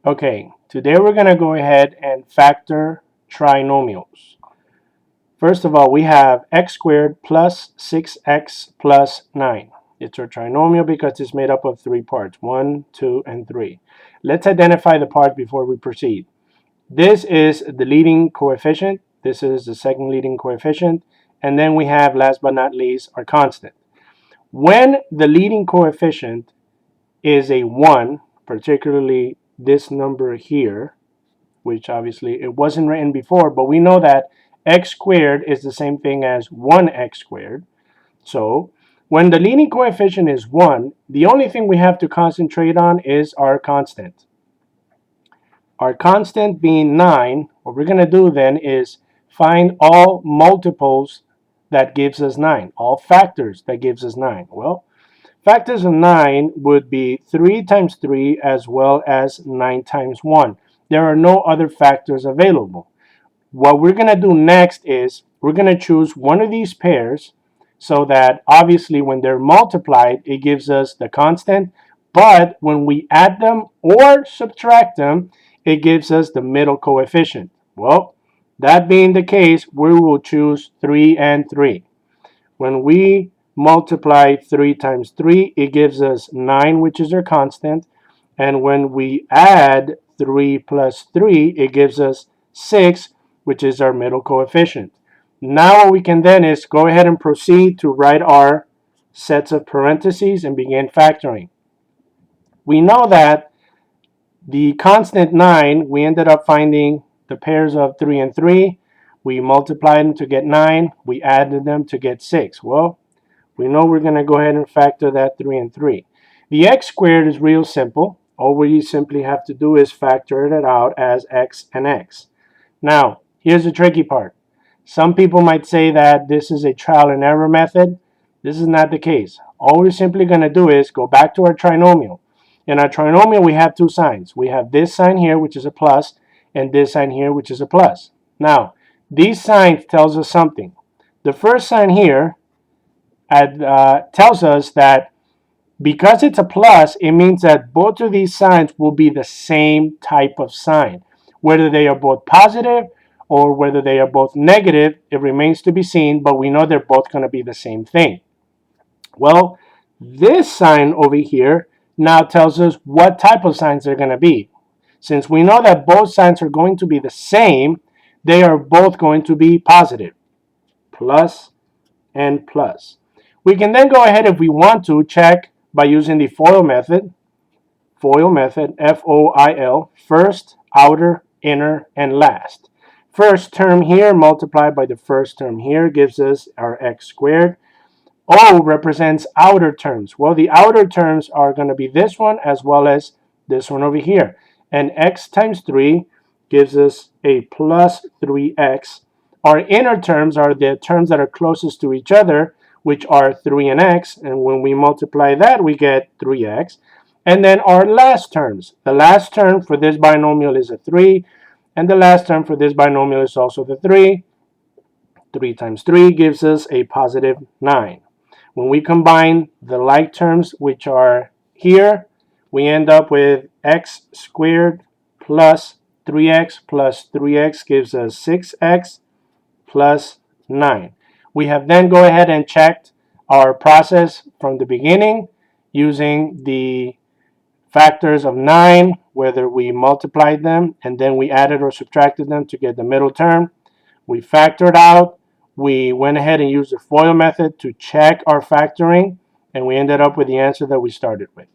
Okay, today we're going to go ahead and factor trinomials. First of all, we have x squared plus 6x plus 9. It's a trinomial because it's made up of three parts, 1, 2, and 3. Let's identify the parts before we proceed. This is the leading coefficient. This is the second leading coefficient. And then we have, last but not least, our constant. When the leading coefficient is a 1, particularly this number here, which obviously it wasn't written before, but we know that x squared is the same thing as 1x squared. So when the leading coefficient is 1, the only thing we have to concentrate on is our constant. Our constant being 9, what we're going to do then is find all multiples that gives us 9, all factors that gives us 9. Well, factors of 9 would be 3 times 3 as well as 9 times 1. There are no other factors available. What we're going to do next is we're going to choose one of these pairs so that obviously when they're multiplied, it gives us the constant. But when we add them or subtract them, it gives us the middle coefficient. Well, that being the case, we will choose 3 and 3. When we multiply 3 times 3, it gives us 9, which is our constant. And when we add 3 plus 3, it gives us 6, which is our middle coefficient. Now what we can then is go ahead and proceed to write our sets of parentheses and begin factoring. We know that the constant 9, we ended up finding the pairs of 3 and 3. We multiplied them to get 9. We added them to get 6. Well, we know we're going to go ahead and factor that 3 and 3. The x squared is real simple. All we simply have to do is factor it out as x and x. Now, here's the tricky part. Some people might say that this is a trial and error method. This is not the case. All we're simply going to do is go back to our trinomial. In our trinomial, we have two signs. We have this sign here, which is a plus, and this sign here, which is a plus. Now, these signs tells us something. The first sign here tells us that because it's a plus, it means that both of these signs will be the same type of sign. Whether they are both positive or whether they are both negative, it remains to be seen, but we know they're both going to be the same thing. Well, this sign over here now tells us what type of signs they're going to be. Since we know that both signs are going to be the same, they are both going to be positive. Plus and plus. We can then go ahead if we want to check by using the FOIL method. FOIL method, F-O-I-L, first, outer, inner, and last. First term here multiplied by the first term here gives us our x squared. O represents outer terms. Well, the outer terms are going to be this one as well as this one over here. And x times 3 gives us a plus 3x. Our inner terms are the terms that are closest to each other, which are 3 and x. And when we multiply that, we get 3x. And then our last terms. The last term for this binomial is a 3. And the last term for this binomial is also the 3. 3 times 3 gives us a positive 9. When we combine the like terms, which are here, we end up with x squared plus 3x gives us 6x plus 9. We have then go ahead and checked our process from the beginning using the factors of 9, whether we multiplied them and then we added or subtracted them to get the middle term. We factored out. We went ahead and used the FOIL method to check our factoring, and we ended up with the answer that we started with.